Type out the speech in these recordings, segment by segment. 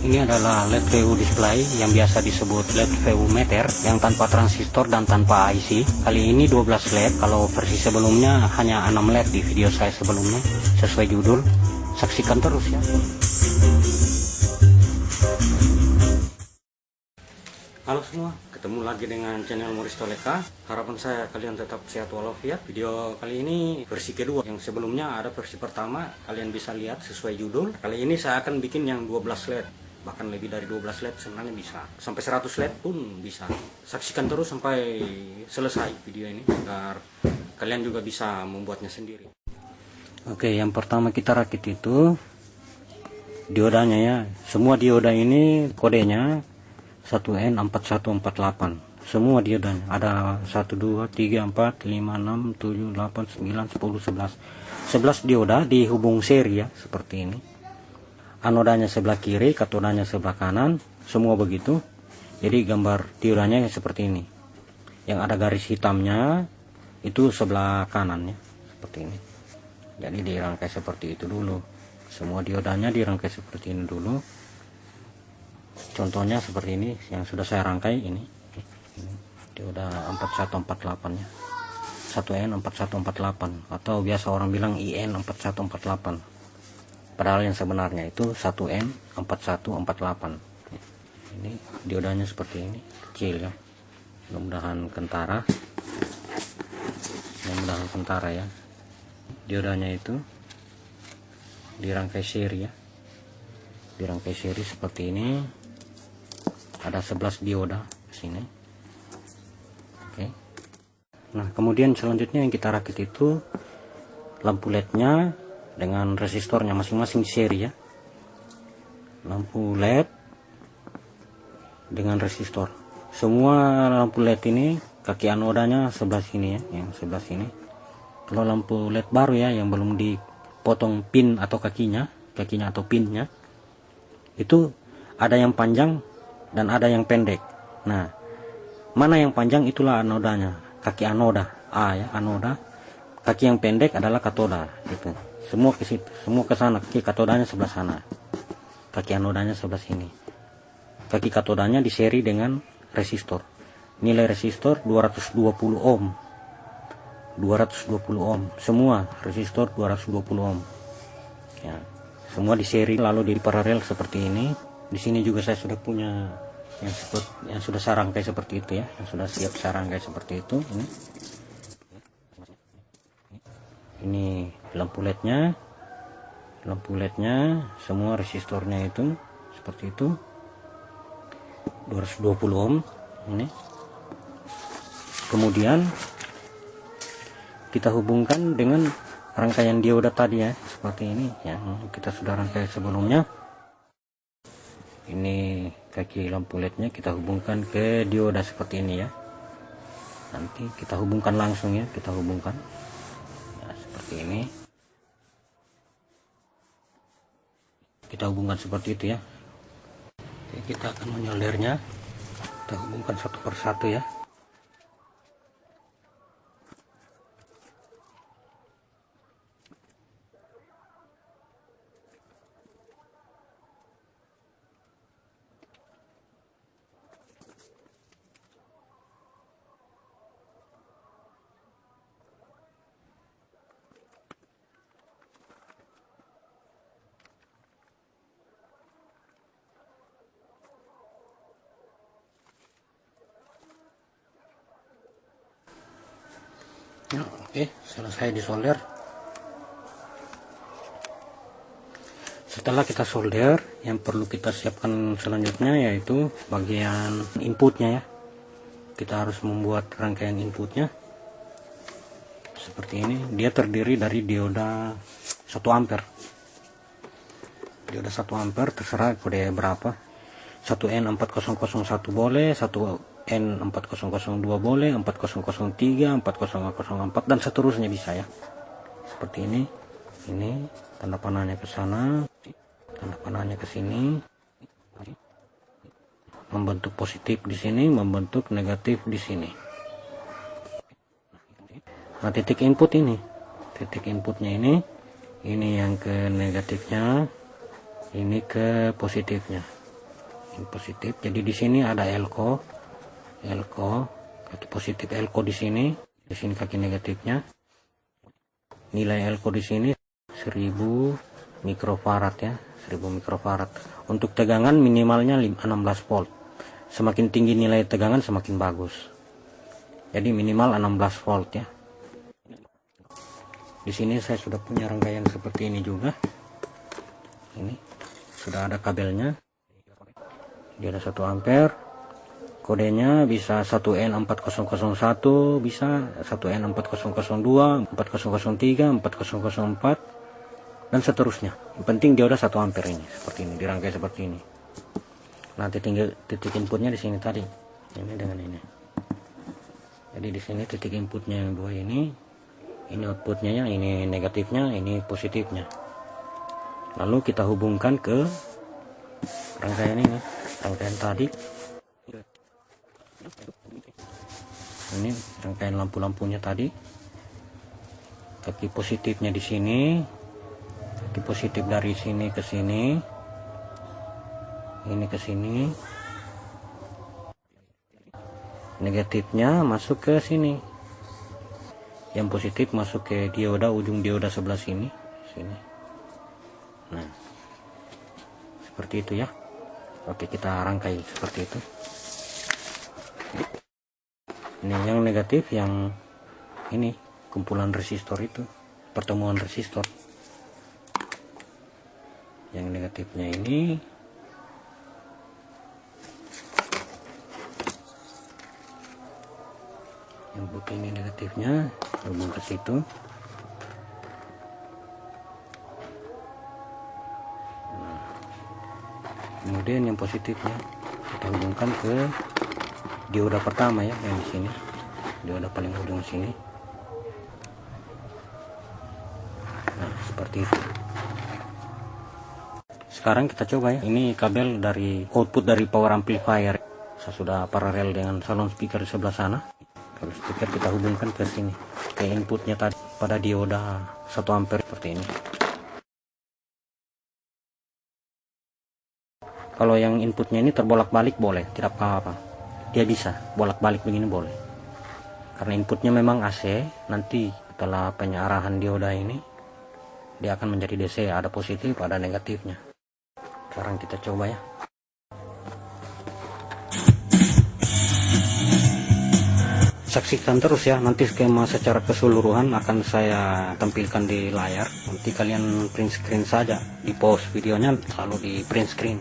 Ini adalah LED VU display yang biasa disebut LED VU meter yang tanpa transistor dan tanpa IC. Kali ini 12 LED, kalau versi sebelumnya hanya 6 LED di video saya sebelumnya. Sesuai judul, saksikan terus ya. Halo semua, ketemu lagi dengan channel Maurice Toleka. Harapan saya kalian tetap sehat walafiat. Video kali ini versi kedua. Yang sebelumnya ada versi pertama, kalian bisa lihat sesuai judul. Kali ini saya akan bikin yang 12 LED. Bahkan lebih dari 12 LED sebenarnya bisa. Sampai 100 LED pun bisa. Saksikan terus sampai selesai video ini agar kalian juga bisa membuatnya sendiri. Oke, yang pertama kita rakit itu diodanya ya. Semua dioda ini kodenya 1N4148. Semua diodanya ada 1, 2, 3, 4, 5, 6, 7, 8, 9, 10, 11. 11 dioda dihubung seri ya, seperti ini. Anodanya sebelah kiri, katodanya sebelah kanan, semua begitu. Jadi gambar diodanya seperti ini. Yang ada garis hitamnya itu sebelah kanannya, seperti ini. Jadi dirangkai seperti itu dulu. Semua diodanya dirangkai seperti ini dulu. Contohnya seperti ini yang sudah saya rangkai ini dioda 4148 ya. 1N4148 atau biasa orang bilang IN4148. Padahal yang sebenarnya itu 1N4148. Ini diodanya seperti ini, kecil ya. Mudah-mudahan kentara. Mudah-mudahan kentara ya. Diodanya itu dirangkai seri ya. Dirangkai seri seperti ini. Ada 11 dioda di sini. Oke. Nah, kemudian selanjutnya yang kita rakit itu lampu LED-nya dengan resistornya masing-masing seri ya. Lampu LED dengan resistor. Semua lampu LED ini kaki anodanya sebelah sini ya, yang sebelah sini. Kalau lampu LED baru ya yang belum dipotong pin atau kakinya atau pinnya, itu ada yang panjang dan ada yang pendek. Nah, mana yang panjang itulah anodanya, kaki anoda A ya, anoda. Kaki yang pendek adalah katoda gitu. Semua ke situ, semua ke sana. Kaki katodanya sebelah sana, kaki anodanya sebelah sini. Kaki katodanya diseri dengan resistor. Nilai resistor 220 ohm. 220 ohm. Semua resistor 220 ohm. Ya, semua diseri lalu di paralel seperti ini. Di sini juga saya sudah punya yang sudah saya rangkai seperti itu ya, yang sudah siap saya rangkai seperti itu. Ini lampu LED-nya, semua resistornya itu seperti itu, 220 ohm ini. Kemudian kita hubungkan dengan rangkaian dioda tadi ya, seperti ini yang kita sudah rangkai sebelumnya. Ini kaki lampu LED-nya kita hubungkan ke dioda seperti ini ya. Nanti kita hubungkan langsung ya, kita hubungkan ya, seperti ini. Kita hubungkan seperti itu ya. Oke, kita akan menyoldernya. Kita hubungkan satu persatu ya. Ya, oke, selesai disolder. Setelah kita solder, yang perlu kita siapkan selanjutnya yaitu bagian inputnya ya. Kita harus membuat rangkaian inputnya seperti ini. Dia terdiri dari dioda 1 ampere. Dioda 1 ampere terserah kode berapa. 1N4001 boleh, 1N4002 boleh, 4003, 4004 dan seterusnya bisa ya. Seperti ini. Ini tanda panahnya ke sana, tanda panahnya ke sini. Membentuk positif di sini, membentuk negatif di sini. Nah, titik input ini, titik inputnya ini yang ke negatifnya, ini ke positifnya. Ini positif. Jadi di sini ada elko, kaki positif elko di sini kaki negatifnya. Nilai elko di sini 1000 mikrofarad ya, 1000 mikrofarad. Untuk tegangan minimalnya 16 volt. Semakin tinggi nilai tegangan semakin bagus. Jadi minimal 16 volt ya. Di sini saya sudah punya rangkaian seperti ini juga. Ini sudah ada kabelnya. Dia ada 1 ampere. Kodenya bisa 1N4001, bisa 1N4002, 4003, 4004, dan seterusnya. Yang penting dia udah 1 ampere ini, seperti ini, dirangkai seperti ini. Nah, titik inputnya di sini tadi, ini dengan ini. Jadi di sini titik inputnya yang 2 ini outputnya ya, ini negatifnya, ini positifnya. Lalu kita hubungkan ke rangkaian ini, rangkaian tadi. Ini rangkaian lampu-lampunya tadi. Kaki positifnya di sini, kaki positif dari sini ke sini, ini ke sini, negatifnya masuk ke sini, yang positif masuk ke dioda, ujung dioda sebelah sini. Nah, seperti itu ya. Oke, kita rangkai seperti itu. Ini yang negatif, yang ini kumpulan resistor itu, pertemuan resistor. Yang negatifnya ini yang putih, ini negatifnya hubung ke situ. Nah, kemudian yang positifnya kita hubungkan ke dioda pertama ya, yang di sini, dioda paling ujung sini. Nah, seperti itu. Sekarang kita coba ya. Ini kabel dari output dari power amplifier. Saya sudah paralel dengan salon speaker di sebelah sana. Kalau speaker kita hubungkan ke sini, ke inputnya tadi pada dioda 1 ampere seperti ini. Kalau yang inputnya ini terbolak-balik boleh, tidak apa-apa. Dia bisa bolak-balik begini boleh. Karena inputnya memang AC, nanti setelah penyarahan dioda ini dia akan menjadi DC, ada positif, ada negatifnya. Sekarang kita coba ya. Saksikan terus ya, nanti skema secara keseluruhan akan saya tampilkan di layar. Nanti kalian print screen saja, di pause videonya lalu di print screen.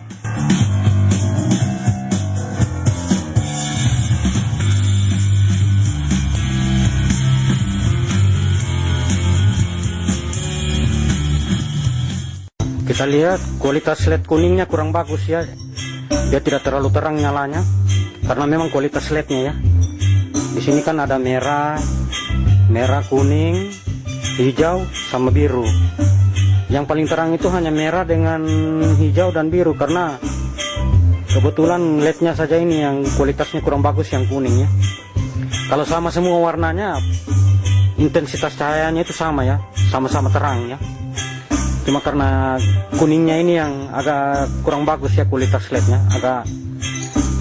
Kita lihat kualitas LED kuningnya kurang bagus ya. Dia tidak terlalu terang nyalanya karena memang kualitas LED-nya ya. Di sini kan ada merah, kuning, hijau sama biru. Yang paling terang itu hanya merah dengan hijau dan biru karena kebetulan LED-nya saja ini yang kualitasnya kurang bagus, yang kuning ya. Kalau sama semua warnanya, intensitas cahayanya itu sama ya, sama-sama terang ya. Cuma karena kuningnya ini yang agak kurang bagus ya, kualitas LED-nya agak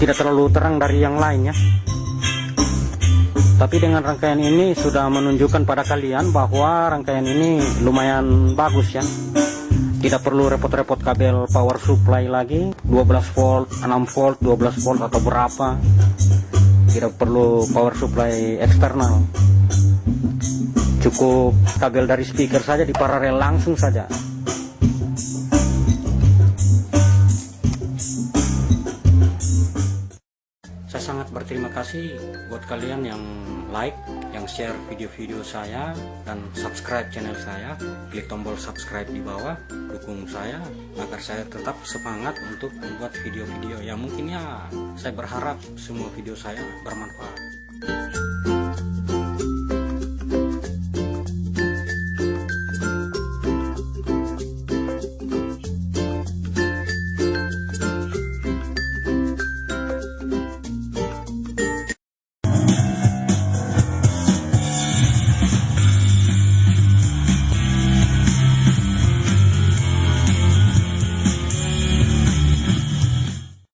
tidak terlalu terang dari yang lainnya. Tapi dengan rangkaian ini sudah menunjukkan pada kalian bahwa rangkaian ini lumayan bagus ya. Tidak perlu repot-repot kabel power supply lagi, 12 volt, 6 volt, 12 volt atau berapa. Tidak perlu power supply eksternal. Cukup kabel dari speaker saja diparalel langsung saja. Saya sangat berterima kasih buat kalian yang like, yang share video-video saya, dan subscribe channel saya. Klik tombol subscribe di bawah, dukung saya agar saya tetap semangat untuk membuat video-video yang mungkin ya saya berharap semua video saya bermanfaat.